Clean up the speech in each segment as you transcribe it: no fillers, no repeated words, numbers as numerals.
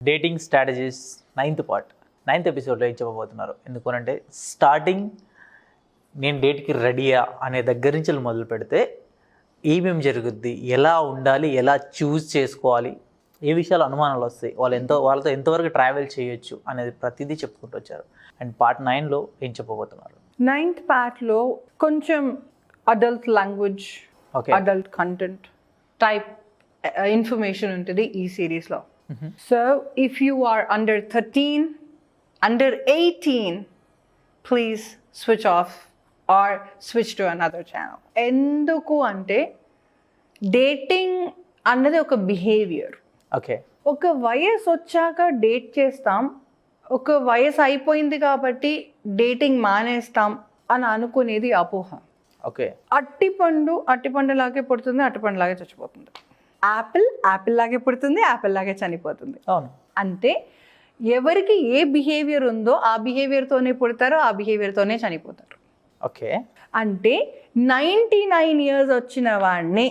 Dating strategies 9th part 9th ఎపిసోడ్లో ఏం చెప్పబోతున్నారు. ఎందుకనంటే స్టార్టింగ్ నేను డేట్కి రెడీయా అనే దగ్గర నుంచి మొదలు పెడితే ఏమేమి జరుగుద్ది, ఎలా ఉండాలి, ఎలా చూస్ చేసుకోవాలి, ఏ విషయాలు అనుమానాలు వస్తాయి, వాళ్ళతో ఎంతవరకు ట్రావెల్ చేయొచ్చు అనేది ప్రతిదీ చెప్పుకుంటూ వచ్చారు. అండ్ పార్ట్ 9లో ఏం చెప్పబోతున్నారు. 9th పార్ట్లో కొంచెం adult language, adult content type information ఉంటుంది ఈ సిరీస్లో. So if you are under 13, under 18, please switch off or switch to another channel. ఎందుకు అంటే డేటింగ్ అన్నది ఒక బిహేవియర్. ఓకే, ఒక వయసు వచ్చాక డేట్ చేస్తాం, ఒక వయసు అయిపోయింది కాబట్టి డేటింగ్ మానేస్తాం అని అనుకునేది అపోహ. ఓకే, అట్టిపండు లాగే పుడుతుంది, అట్టిపండు లాగే చచ్చిపోతుంది. యాపిల్ లాగే పుడుతుంది, యాపిల్ లాగే చనిపోతుంది. అవును. అంటే ఎవరికి ఏ బిహేవియర్ ఉందో ఆ బిహేవియర్తోనే పుడతారో ఆ బిహేవియర్తోనే చనిపోతారు. ఓకే, అంటే 99 years వచ్చిన వాడిని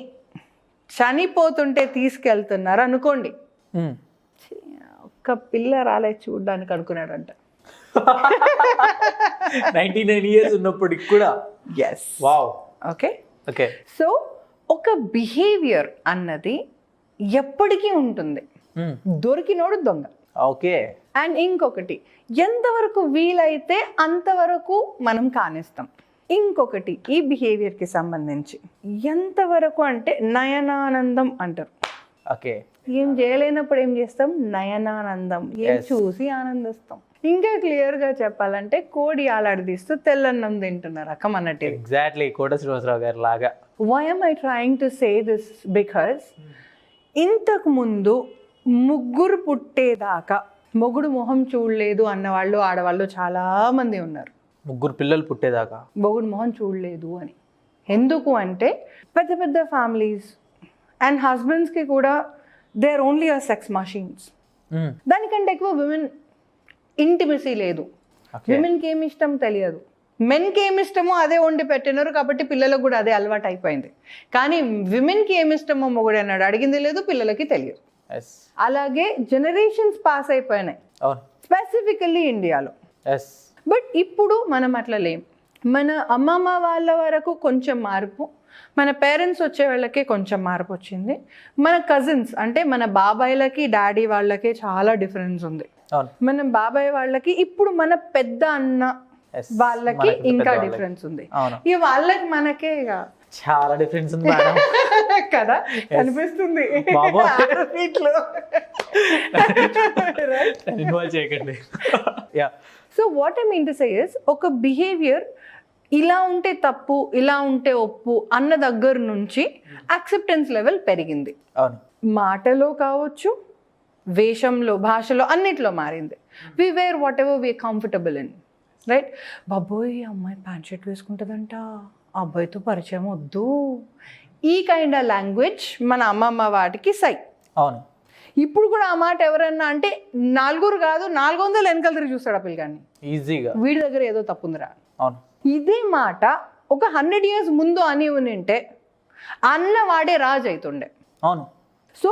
చనిపోతుంటే తీసుకెళ్తున్నారు అనుకోండి, ఒక్క పిల్ల రాలే చూడ్డానికి అనుకున్నాడంట. 99 years ఉన్నప్పటికి కూడా. Yes. Wow. Okay. Okay, so ఒక బిహేవియర్ అన్నది ఎప్పటికీ ఉంటుంది. దొరికినోడు దొంగ. ఓకే. అండ్ ఇంకొకటి, ఎంతవరకు వీలైతే అంతవరకు మనం కానిస్తాం. ఇంకొకటి, ఈ బిహేవియర్కి సంబంధించి ఎంతవరకు అంటే నయనానందం అంటారు. ఓకే, ఏం చేయలేనప్పుడు ఏం చేస్తాం? నయనానందం. ఏం చూసి ఆనందిస్తాం. ఇంకా క్లియర్గా చెప్పాలంటే కోడి ఆలాడదీస్తూ తెల్లన్నం తింటున్నారు రకం అన్నట్టు. ఎగ్జాక్ట్లీ కోట శ్రీనివాసరావు గారి లాగా. Why am I trying to say this? Because ఇంతకు ముందు ముగ్గురు పుట్టేదాకా మొగుడు మొహం చూడలేదు అన్నవాళ్ళు ఆడవాళ్ళు చాలామంది ఉన్నారు. ముగ్గురు పిల్లలు పుట్టేదాకా మొగుడు మొహం చూడలేదు అని. ఎందుకు అంటే పెద్ద పెద్ద ఫ్యామిలీస్ అండ్ హస్బెండ్స్కి కూడా they are only a sex machines. దానికంటే ఎక్కువ విమెన్ ఇంటిమసీ లేదు. విమెన్కి ఏమి ఇష్టం తెలియదు, మెన్కి ఏమి ఇష్టమో అదే వండి పెట్టినారు కాబట్టి పిల్లలకు కూడా అదే అలవాటు అయిపోయింది. కానీ విమెన్కి ఏమి ఇష్టమో మొగుడు అన్నాడు అడిగింది లేదు, పిల్లలకి తెలియదు. అలాగే జనరేషన్స్ పాస్ అయిపోయినాయి, స్పెసిఫికల్లీ ఇండియాలో. బట్ ఇప్పుడు మనం అట్లా లేం. మన అమ్మమ్మ వాళ్ళ వరకు కొంచెం మార్పు, మన పేరెంట్స్ వచ్చే వాళ్ళకే కొంచెం మార్పు వచ్చింది. మన కజిన్స్ అంటే మన బాబాయ్లకి డాడీ వాళ్ళకి చాలా డిఫరెన్స్ ఉంది. మన బాబాయ్ వాళ్ళకి ఇప్పుడు మన పెద్ద అన్న వాళ్ళకి ఇంకా డిఫరెన్స్ ఉంది. ఇక వాళ్ళకి మనకే చాలా డిఫరెన్స్ ఉంది కదా కనిపిస్తుంది. So what I mean to say is, ఒక బిహేవియర్ ఇలా ఉంటే తప్పు, ఇలా ఉంటే ఒప్పు అన్న దగ్గర నుంచి యాక్సెప్టెన్స్ లెవెల్ పెరిగింది. మాటలో కావచ్చు, వేషంలో, భాషలో, అన్నిట్లో మారింది. We wear whatever we comfortable in, right? బాబోయ్ అమ్మాయి ప్యాంట్ షర్ట్ వేసుకుంటుందంట, అబ్బాయితో పరిచయం వద్దు, ఈ కైండ్ ఆఫ్ లాంగ్వేజ్ మన అమ్మమ్మ వాటికి సై. అవును. ఇప్పుడు కూడా ఆ మాట ఎవరన్నా అంటే 4 కాదు 400 వెనకాల తిరిగి చూస్తాడు ఆ పిల్లగాన్ని ఈజీగా, వీడి దగ్గర ఏదో తప్పుందిరా. అవును. ఇదే మాట ఒక 100 years ముందు అని ఉంటే అన్నవాడే రాజు అవుతుండే. అవును. సో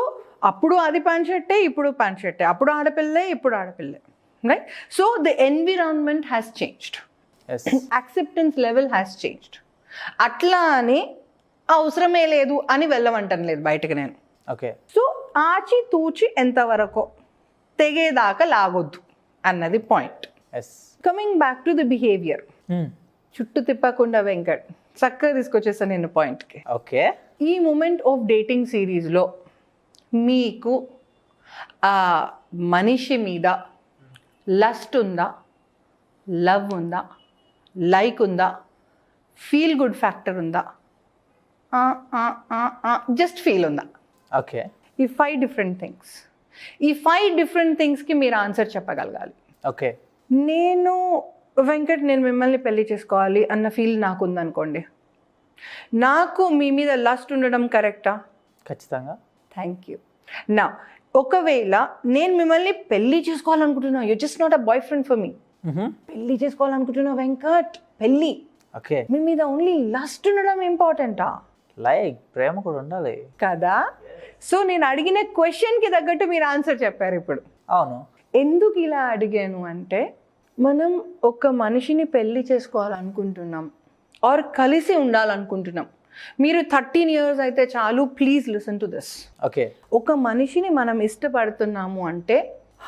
అప్పుడు అది ప్యాంట్ షర్టే, ఇప్పుడు ప్యాంట్ షర్టే, అప్పుడు ఆడపిల్లే, ఇప్పుడు ఆడపిల్లే, right? So the environment has changed, acceptance level has changed. అట్లా అని అవసరమే లేదు అని వెళ్ళమంటాను లేదు బయటకు నేను. ఓకే. సో ఆచి తూచి ఎంతవరకు తెగేదాకా లాగొద్దు అన్నది point. Coming back to the behaviour, చుట్టూ తిప్పకుండా వెంకట్ చక్కగా తీసుకొచ్చేసాను నేను పాయింట్కి. ఓకే. ఈ మూమెంట్ ఆఫ్ డేటింగ్ సిరీస్లో మీకు ఆ మనిషి మీద లస్ట్ ఉందా, లవ్ ఉందా, లైక్ ఉందా, ఫీల్ గుడ్ ఫ్యాక్టర్ ఉందా, జస్ట్ ఫీల్ ఉందా? ఓకే. ఈ 5 different things, ఈ 5 different thingsకి మీరు ఆన్సర్ చెప్పగలగాలి. ఓకే. నేను మిమ్మల్ని పెళ్లి చేసుకోవాలి అన్న ఫీల్ నాకు ఉందనుకోండి, నాకు మీ మీద లస్ట్ ఉండడం కరెక్టా? ఖచ్చితంగా. Thank you. నా ఒకవేళ నేను మిమ్మల్ని పెళ్లి చేసుకోవాలనుకుంటున్నా, you just not a boyfriend for me, పెళ్లి చేసుకోవాలనుకుంటున్నా వెంకట్, పెళ్లి, ఓకే, మీ మీద ఓన్లీ లస్ట్ ఉండడం ఇంపార్టెంటా? లైక్ ప్రేమ కూడా ఉండాలి కదా. సో నేను అడిగిన క్వశ్చన్కి తగ్గట్టు మీరు ఆన్సర్ చెప్పారు ఇప్పుడు. అవును. ఎందుకు ఇలా అడిగాను అంటే, మనం ఒక మనిషిని పెళ్లి చేసుకోవాలనుకుంటున్నాం ఆర్ కలిసి ఉండాలనుకుంటున్నాం. మీరు 13 years అయితే చాలు, please listen to this. Okay. ఒక మనిషిని మనం ఇష్టపడుతున్నాము అంటే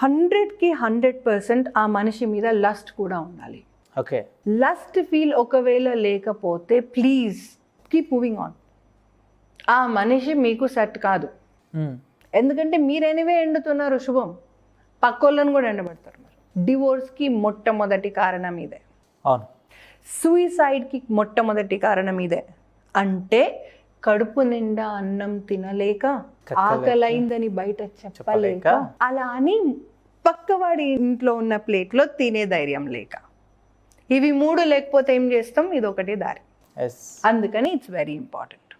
100కి 100% ఆ మనిషి మీద లస్ట్ కూడా ఉండాలి. ఓకే. లస్ట్ ఫీల్ ఒకవేళ లేకపోతే ప్లీజ్ కీప్ మూవింగ్ ఆన్. ఆ మనిషి మీకు సెట్ కాదు. ఎందుకంటే మీరు ఎనివే ఎండుతున్నారు శుభం, పక్కోళ్ళని కూడా ఎండబెడతారు. డివోర్స్కి మొట్టమొదటి కారణం ఇదే. అవును. సూయిసైడ్కి మొట్టమొదటి కారణం ఇదే. అంటే కడుపు నిండా అన్నం తినలేక, ఆకలైందని బయట చెప్పలేక, అలా అని పక్కవాడి ఇంట్లో ఉన్న ప్లేట్లో తినే ధైర్యం లేక. ఇవి 3 లేకపోతే ఏం చేస్తాం? ఇది ఒకటి దారి. అందుకని ఇట్స్ వెరీ ఇంపార్టెంట్.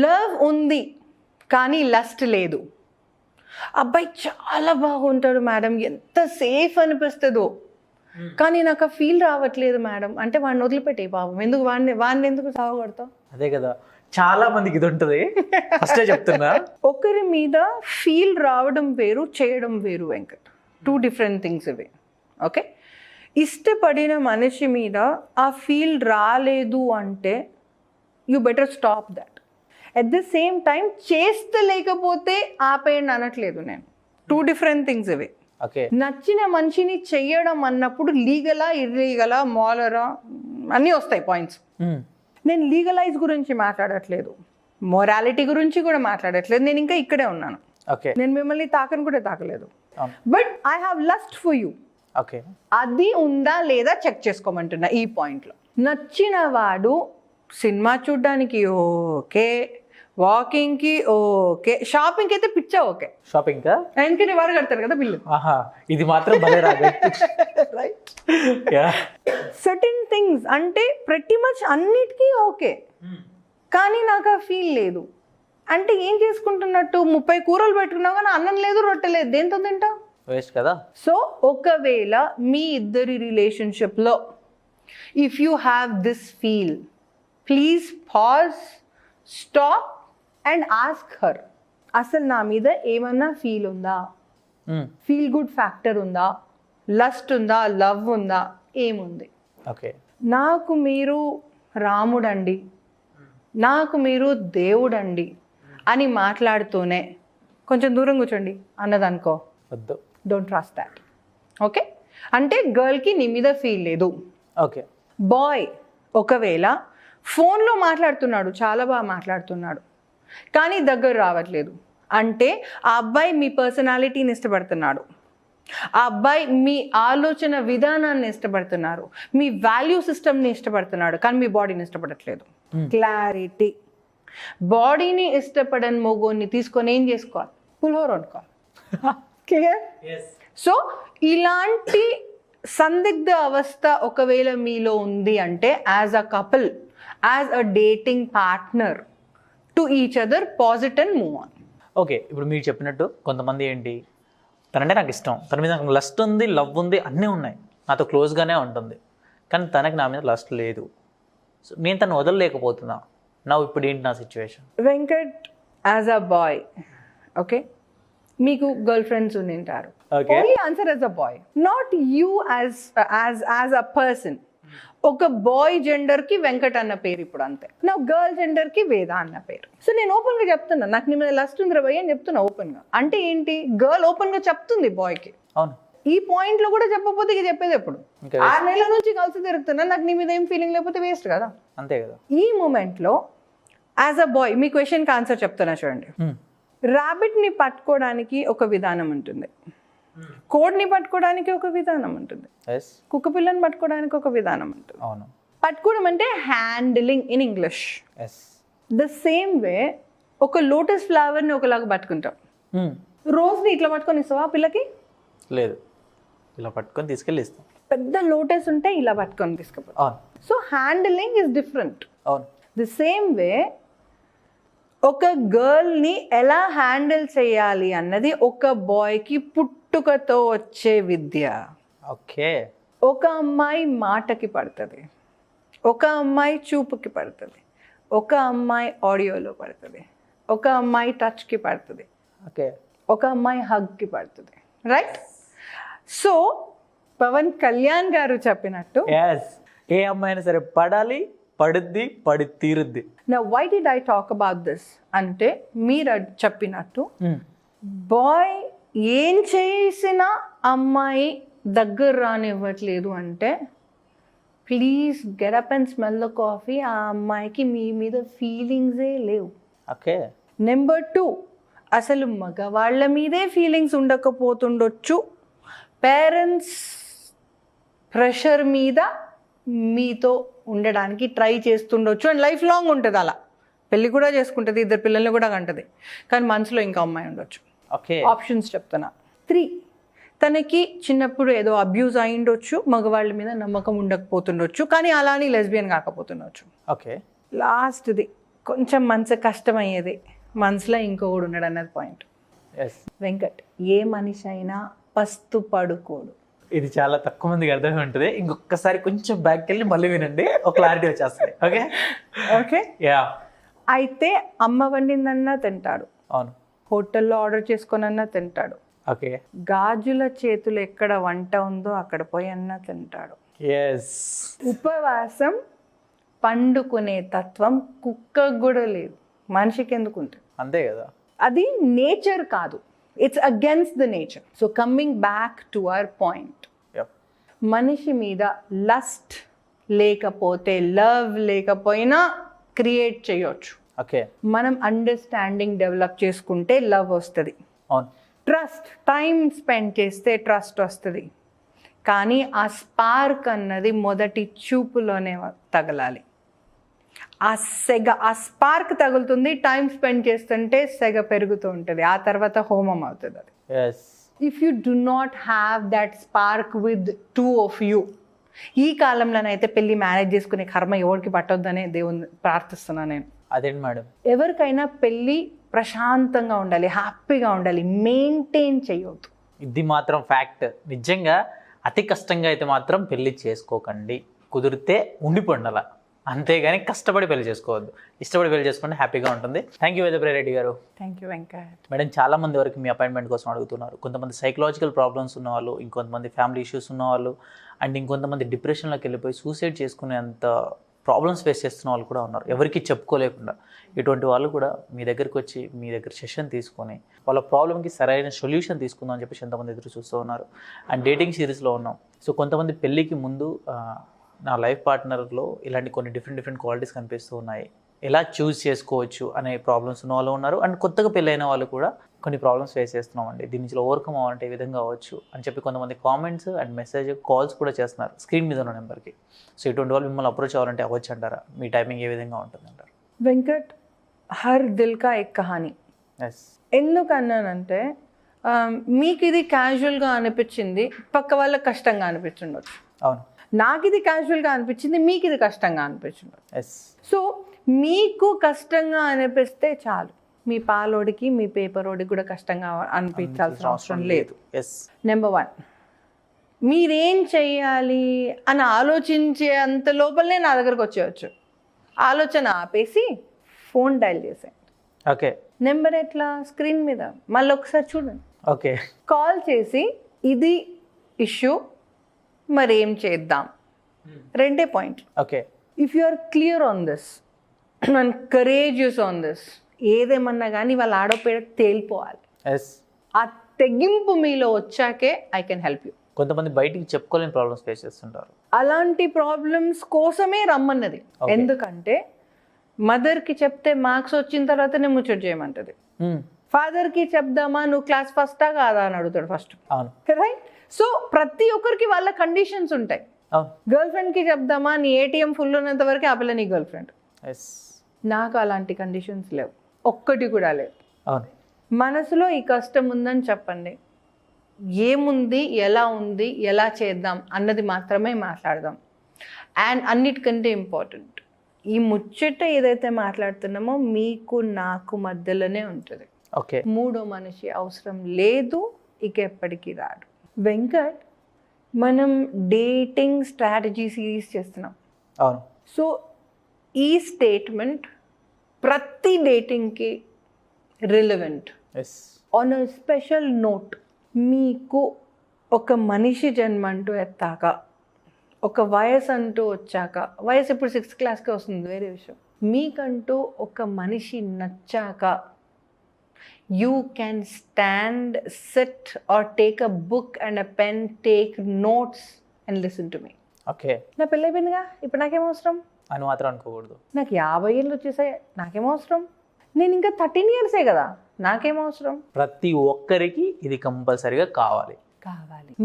లవ్ ఉంది కానీ లస్ట్ లేదు. అబ్బాయి చాలా బాగుంటాడు మేడం, ఎంత సేఫ్ అనిపిస్తుందో, కానీ నాకు ఆ ఫీల్ రావట్లేదు మేడం అంటే వాడిని వదిలిపెట్టే పాపం. ఎందుకు వాడిని ఎందుకు సాగొడతావు? అదే కదా, చాలా మందికి ఇది ఉంటుంది. ఫస్టే చెప్తున్నా. ఒకరి మీద ఫీల్ రావడం వేరు, చేయడం వేరు వెంకట్. 2 different things ఇవి. ఓకే, ఇష్టపడిన మనిషి మీద ఆ ఫీల్ రాలేదు అంటే you better stop that. At the same time చేస్తలేకపోతే ఆపేయండి అనట్లేదు నేను. 2 different things ఇవి. ఓకే. నచ్చిన మనిషిని చెయ్యడం అన్నప్పుడు లీగలా, ఇర్లీగలా, మోరలా అన్నీ వస్తాయి పాయింట్స్. నేను లీగలైజ్ గురించి మాట్లాడట్లేదు, మొరాలిటీ గురించి కూడా మాట్లాడట్లేదు. నేను ఇంకా ఇక్కడే ఉన్నాను. ఓకే. నేను మిమ్మల్ని తాకను కూడా తాకలేదు. But I have lust for you. Okay. అది ఉందా లేదా చెక్ చేసుకోమంటున్నా ఈ పాయింట్లో. నచ్చిన వాడు సినిమా చూడ్డానికి ఓకే, వాకింగ్కి ఓకే, షాపింగ్కి అయితే పిచ్చా ఓకే. షాపింగ్ ఎందుకంటే వాడు కడతారు కదా బిల్లు. ఇది మాత్రం భలే రాదు. రైట్. సర్టెన్ థింగ్స్ అంటే ప్రతి మచ్ అన్నిటికీ ఓకే, కానీ నాకు ఆ ఫీల్ లేదు అంటే ఏం చేసుకుంటున్నట్టు? 30 కూరలు పెట్టుకున్నావు కానీ అన్నం లేదు, రొట్టె లేదు, దేంతో తింటావు? వేస్ట్ కదా. సో ఒకవేళ మీ ఇద్దరి రిలేషన్షిప్లో if you have this feel, please pause, stop and ask her, అసలు నా మీద ఏమన్నా ఫీల్ ఉందా, ఫీల్ గుడ్ ఫ్యాక్టర్ ఉందా, లస్ట్ ఉందా, లవ్ ఉందా, ఏముంది? ఓకే. నాకు మీరు రాముడండి, నాకు మీరు దేవుడండి అని మాట్లాడుతూనే కొంచెం దూరం కూర్చోండి అన్నదనుకో, వద్దు, డోంట్ ట్రస్ట్ దాట్. ఓకే, అంటే గర్ల్కి నీ మీద ఫీల్ లేదు. ఓకే. బాయ్ ఒకవేళ ఫోన్లో మాట్లాడుతున్నాడు, చాలా బాగా మాట్లాడుతున్నాడు, కానీ దగ్గర రావట్లేదు అంటే ఆ అబ్బాయి మీ పర్సనాలిటీని ఇష్టపడుతున్నాడు, ఆ అబ్బాయి మీ ఆలోచన విధానాన్ని ఇష్టపడుతున్నారు, మీ వాల్యూ సిస్టమ్ని ఇష్టపడుతున్నాడు, కానీ మీ బాడీని ఇష్టపడట్లేదు. క్లారిటీ. బాడీని ఇష్టపడని మొగోని తీసుకొని ఏం చేసుకోవాలి? పులిహోర వండుకోవాలి. క్లియర్? సో ఇలాంటి సందిగ్ధ అవస్థ ఒకవేళ మీలో ఉంది అంటే as a couple, as a dating partner to each other, posit and move on. Okay. ఇప్పుడు మీరు చెప్పినట్టు కొంతమంది ఏంటి, తనంటే నాకు ఇష్టం, తన మీద నాకు లస్ట్ ఉంది, లవ్ ఉంది, అన్నీ ఉన్నాయి, నాతో క్లోజ్గానే ఉంటుంది, కానీ తనకి నా మీద లస్ట్ లేదు. సో నేను తను వదలలేకపోతున్నా. నా ఇప్పుడు ఏంటి నా situation? Venkat, as a boy, okay, మీకు గర్ల్ ఫ్రెండ్స్ ఉంటారు. Only answer as a boy, not you as a person. ఒక బాయ్ జెండర్కి వెంకట్ అన్న పేరు ఇప్పుడు అంతే, నా గర్ల్ జెండర్కి వేద అన్న పేరు. సో నేను ఓపెన్గా చెప్తున్నా, నాకు నీ మీద లస్ట్ ఉంది రా భయ్ అని చెప్తున్నా ఓపెన్గా. అంటే ఏంటి, గర్ల్ ఓపెన్గా చెప్తుంది బాయ్కి. అవును. ఈ పాయింట్లో కూడా చెప్పకపోతే ఇక చెప్పేది ఎప్పుడు? 6 నెలల నుంచి కలిసి తిరుగుతున్నా, నాకు నీ మీద ఏం ఫీలింగ్ లేకపోతే వేస్ట్ కదా. అంతే కదా. ఈ మూమెంట్లో యాజ్ అ బాయ్ మీ క్వశ్చన్కి ఆన్సర్ చెప్తున్నా చూడండి. ర్యాబిట్ని పట్టుకోవడానికి ఒక విధానం ఉంటుంది, కోడ్ని పట్టుకోవడానికి ఒక విధానం ఉంటుంది, కుక్క పిల్లని పట్టుకోవడానికి ఒక విధానం ఉంటుంది. అవును. పట్టుకోవడం అంటే handling in English. The same way ఒక లోటస్ ఫ్లవర్ని ఒకలాగా పట్టుకుంటాం. రోజ్ని ఇట్లా పట్టుకొని ఇస్తావా పిల్లకి? లేదు, ఇలా పట్టుకొని తీసుకెళ్ళి ఇస్తాం. పెద్ద లోటస్ ఉంటే ఇలా పట్టుకొని తీసుకుపోతాం. So handling is different. అవును. ది సేమ్ వే ఒక గర్ల్ని ఎలా హ్యాండిల్ చేయాలి అన్నది ఒక బాయ్కి పుట్టుకతో వచ్చే విద్య. ఓకే. ఒక అమ్మాయి మాటకి పడుతుంది, ఒక అమ్మాయి చూపుకి పడుతుంది, ఒక అమ్మాయి ఆడియోలో పడుతుంది, ఒక అమ్మాయి టచ్కి పడుతుంది. ఓకే. ఒక అమ్మాయి హగ్కి పడుతుంది, రైట్? సో పవన్ కళ్యాణ్ గారు చెప్పినట్టు ఎస్, ఏ అమ్మాయి అయినా సరే పడాలి, పడుద్ది, పడి తీరుద్ది. నా why did I talk about this అంటే, మీరు చెప్పినట్టు బాయ్ ఏం చేసినా అమ్మాయి దగ్గర రానివ్వట్లేదు అంటే, please get up and smell the coffee. ఆ అమ్మాయికి మీ మీద ఫీలింగ్సే లేవు. ఓకే. నెంబర్ 2, అసలు మగవాళ్ళ మీదే ఫీలింగ్స్ ఉండకపోతుండొచ్చు, పేరెంట్స్ ప్రెషర్ మీద మీతో ఉండడానికి ట్రై చేస్తుండొచ్చు, అండ్ లైఫ్ లాంగ్ ఉంటుంది అలా. పెళ్ళి కూడా చేసుకుంటుంది, 2 పిల్లల్ని కూడా కంటది, కానీ మనసులో ఇంకా అమ్మాయి ఉండొచ్చు. ఓకే. ఆప్షన్స్ చెప్తున్నా. 3, తనకి చిన్నప్పుడు ఏదో అబ్యూజ్ అయి ఉండొచ్చు, మగవాళ్ళ మీద నమ్మకం ఉండకపోతుండొచ్చు, కానీ అలానే లెస్బియన్ కాకపోతుండొచ్చు. ఓకే. లాస్ట్ది కొంచెం మనసు కష్టమయ్యేది, మనసులో ఇంకొకడు ఉన్నాడు అన్నది పాయింట్. ఎస్. వెంకట్, ఏ మనిషి అయినా పస్తు పడుకోడు. ఇది చాలా తక్కువ మందికి అర్థమై ఉంటుంది. ఇంకొకసారి కొంచెం బ్యాక్ వెళ్ళి మళ్ళీ వినండి, ఒక క్లారిటీ వచ్చేస్తుంది. ఓకే. ఓకే. యా. అయితే అమ్మ వండిందన్నా తింటాడు, అవును. హోటల్లో ఆర్డర్ చేసుకొనన్నా తింటాడు, ఓకే. గాజుల చేతులు ఎక్కడ వంట ఉందో అక్కడ పోయి అన్నా తింటాడు. ఎస్. ఉపవాసం పండుకునే తత్వం కుక్కకు కూడా లేదు, మనిషికి ఎందుకు ఉంటుంది? అంతే కదా. అది నేచర్ కాదు, it's against the nature. So coming back to our point, మనిషి మీద లస్ట్ లేకపోతే, లవ్ లేకపోయినా క్రియేట్ చేయొచ్చు. ఓకే. మనం అండర్స్టాండింగ్ డెవలప్ చేసుకుంటే లవ్ వస్తుంది. అవును. ట్రస్ట్, టైం స్పెండ్ చేస్తే ట్రస్ట్ వస్తుంది, కానీ ఆ స్పార్క్ అన్నది మొదటి చూపులోనే తగలాలి. ఆ స్పార్క్ తగులుతుంది, టైం స్పెండ్ చేస్తుంటే సెగ పెరుగుతూ ఉంటుంది, ఆ తర్వాత హోమం అవుతుంది అది. Yes. If you do not have that spark with 2 of you, ఈ కాలంలోనైతే పెళ్ళి మేనేజ్ చేసుకునే కర్మ ఎవరికి పట్టొద్దనే దేవుని ప్రార్థిస్తున్నాను నేను. అదేంటి మేడం? ఎవరికైనా పెళ్ళి ప్రశాంతంగా ఉండాలి, హ్యాపీగా ఉండాలి, మెయింటైన్ చేయొద్దు. ఇది మాత్రం ఫ్యాక్ట్. నిజంగా అతి కష్టంగా అయితే మాత్రం పెళ్లి చేసుకోకండి, కుదిరితే ఉండిపోండి అలా, అంతేగాని కష్టపడి పెళ్లి చేసుకోవద్దు. ఇష్టపడి పెళ్లి చేసుకుంటే హ్యాపీగా ఉంటుంది. థ్యాంక్ యూ వేదప్రియ రెడ్డి గారు. Thank you Venkat. మేడం, చాలా మంది వరకు మీ అపాయింట్మెంట్ కోసం అడుగుతున్నారు. కొంతమంది సైకలాజికల్ ప్రాబ్లమ్స్ ఉన్నవాళ్ళు, ఇంకొంతమంది ఫ్యామిలీ ఇష్యూస్ ఉన్నవాళ్ళు, అండ్ ఇంకొంతమంది డిప్రెషన్లోకి వెళ్ళిపోయి సూసైడ్ చేసుకునేంత ప్రాబ్లమ్స్ ఫేస్ చేస్తున్న వాళ్ళు కూడా ఉన్నారు, ఎవరికి చెప్పుకోలేకుండా. ఇటువంటి వాళ్ళు కూడా మీ దగ్గరికి వచ్చి మీ దగ్గర సెషన్ తీసుకొని వాళ్ళ ప్రాబ్లమ్కి సరైన సొల్యూషన్ తీసుకుందాం అని చెప్పేసి ఎంతమంది ఎదురు చూస్తూ ఉన్నారు. అండ్ డేటింగ్ సిరీస్లో ఉన్నాం. సో కొంతమంది పెళ్ళికి ముందు నా లైఫ్ పార్ట్నర్లో ఇలాంటి కొన్ని డిఫరెంట్ క్వాలిటీస్ కనిపిస్తూ ఉన్నాయి, ఎలా చూస్ చేసుకోవచ్చు అనే ప్రాబ్లమ్స్ ఉన్న వాళ్ళు ఉన్నారు. అండ్ కొత్తగా పెళ్ళైన వాళ్ళు కూడా కొన్ని ప్రాబ్లమ్స్ ఫేస్ చేస్తున్నామండి, దీని నుంచి ఓవర్కమ్ అవ్వాలంటే ఏ విధంగా అవ్వచ్చు అని చెప్పి కొంతమంది కామెంట్స్ అండ్ మెసేజ్ కాల్స్ కూడా చేస్తున్నారు స్క్రీన్ మీద ఉన్న నెంబర్కి. సో ఇటువంటి వాళ్ళు మిమ్మల్ని అప్రోచ్ అవ్వాలంటే అవ్వచ్చు అంటారా? మీ టైమింగ్ ఏ విధంగా ఉంటుంది అంటారు? వెంకట్, హర్ దిల్ కా ఎక్ కహానీ. ఎస్. ఎందుకన్నానంటే, మీకు ఇది క్యాజువల్గా అనిపించింది, పక్క వాళ్ళకి కష్టంగా అనిపించుండొచ్చు. అవును. నాకు ఇది క్యాజువల్గా అనిపించింది, మీకు ఇది కష్టంగా అనిపించుండొచ్చు. ఎస్. సో మీకు కష్టంగా అనిపిస్తే చాలు, మీ పాలోడికి మీ పేపరోడికి కూడా కష్టంగా అనిపించాల్సిన అవసరం లేదు. ఎస్. నెంబర్ 1, మీరేం చెయ్యాలి అని ఆలోచించే అంత లోపలనే నా దగ్గరకు వచ్చేయచ్చు. ఆలోచన ఆపేసి ఫోన్ డైల్ చేసేయండి. ఓకే. నెంబర్ ఎట్లా? స్క్రీన్ మీద మళ్ళీ ఒకసారి చూడండి. ఓకే. కాల్ చేసి ఇది ఇష్యూ, మరి ఏం చేద్దాం, 2 పాయింట్లు. Okay. If you are clear on this and courageous on this, ఏదేమన్నా కానీ వాళ్ళ ఆడపేడ తేలిపోవాలి. ఎస్. ఆ తెగింపు మీలో వచ్చాకే ఐ కెన్ హెల్ప్ యూ. కొంతమంది బయటికి చెప్పుకోలేని ప్రాబ్లమ్స్ ఫేస్ చేస్తుంటారు. అలాంటి ప్రాబ్లమ్స్ కోసమే రమ్మన్నది. ఎందుకంటే మదర్కి చెప్తే మార్క్స్ వచ్చిన తర్వాతనే ముచ్చట చేయమంటది, ఫాదర్కి చెప్దామా నువ్వు క్లాస్ ఫస్టా కాదా అని అడుగుతాడు ఫస్ట్. అవును. రైట్. సో ప్రతి ఒక్కరికి వాళ్ళ కండిషన్స్ ఉంటాయి. గర్ల్ ఫ్రెండ్కి చెప్దామా నీ ఏటీఎం ఫుల్ ఉన్నంత వరకు ఆ పిల్ల నీ గర్ల్ ఫ్రెండ్. నాకు అలాంటి కండిషన్స్ లేవు, ఒక్కటి కూడా లేవు. అవును. మనసులో ఈ కష్టం ఉందని చెప్పండి, ఏముంది, ఎలా ఉంది, ఎలా చేద్దాం అన్నది మాత్రమే మాట్లాడదాం. అండ్ అన్నిటికంటే ఇంపార్టెంట్, ఈ ముచ్చట ఏదైతే మాట్లాడుతున్నామో మీకు నాకు మధ్యలోనే ఉంటుంది. ఓకే. మూడో మనిషి అవసరం లేదు, ఇక ఎప్పటికీ రాడు. వెంకట్, మనం డేటింగ్ స్ట్రాటజీ సిరీస్ చేస్తున్నాం. అవును. సో ఈ స్టేట్మెంట్ ప్రతి డేటింగ్కి relevant. Yes. On a special note, మీకు ఒక మనిషి జన్మ అంటూ ఎత్తాక, ఒక వయసు అంటూ వచ్చాక, వయసు ఇప్పుడు 6th క్లాస్కే వస్తుంది వేరే విషయం, మీకంటూ ఒక మనిషి నచ్చాక you can stand, sit or take a book and a pen, take notes and listen to me. Okay నా పెళ్ళి అయిపోయిందిగా, ఇప్పుడు నాకేం అవసరం? అని మాత్రం అనుకోకూడదు. నాకు 50 ఏళ్ళు వచ్చేసాయి, నాకేం అవసరం? నేను ఇంకా 13 yearsే కదా, నాకేం అవసరం? ప్రతి ఒక్కరికి ఇది కంపల్సరీగా కావాలి.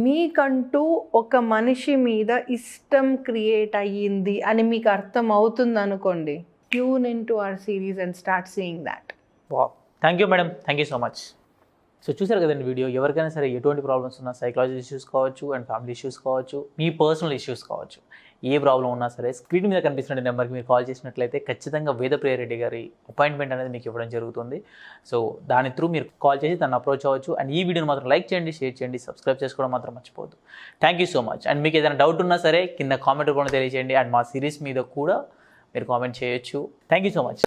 మీకంటూ ఒక మనిషి మీద ఇష్టం క్రియేట్ అయ్యింది అని మీకు అర్థం అవుతుంది అనుకోండి, tune in to our series and start seeing that. Wow, thank you madam, thank you so much. So చూసారు కదండి వీడియో. ఎవరికైనా సరే ఎటువంటి ప్రాబ్లమ్స్ ఉన్నా, సైకలాజికల్ ఇష్యూస్ కావచ్చు అండ్ ఫ్యామిలీ ఇష్యూస్ కావచ్చు, మీ పర్సనల్ ఇష్యూస్ కావచ్చు, ఏ ప్రాబ్లం ఉన్నా సరే స్క్రీన్ మీద కనిపిస్తున్న నెంబర్కి మీరు కాల్ చేసినట్లయితే ఖచ్చితంగా వేదప్రియ రెడ్డి గారి అపాయింట్మెంట్ అనేది మీకు ఇవ్వడం జరుగుతుంది. సో దాని త్రూ మీరు కాల్ చేసి తను అప్రోచ్ అవ్వచ్చు. అండ్ ఈ వీడియోని మాత్రం లైక్ చేయండి, షేర్ చేయండి, సబ్స్క్రైబ్ చేసుకోవడం మాత్రం మర్చిపోవద్దు. Thank you so much. And మీకు ఏదైనా డౌట్ ఉన్నా సరే కింద కామెంట్ రూపంలో తెలియజేయండి. అండ్ మా సిరీస్ మీద కూడా మీరు కామెంట్ చేయొచ్చు. Thank you so much.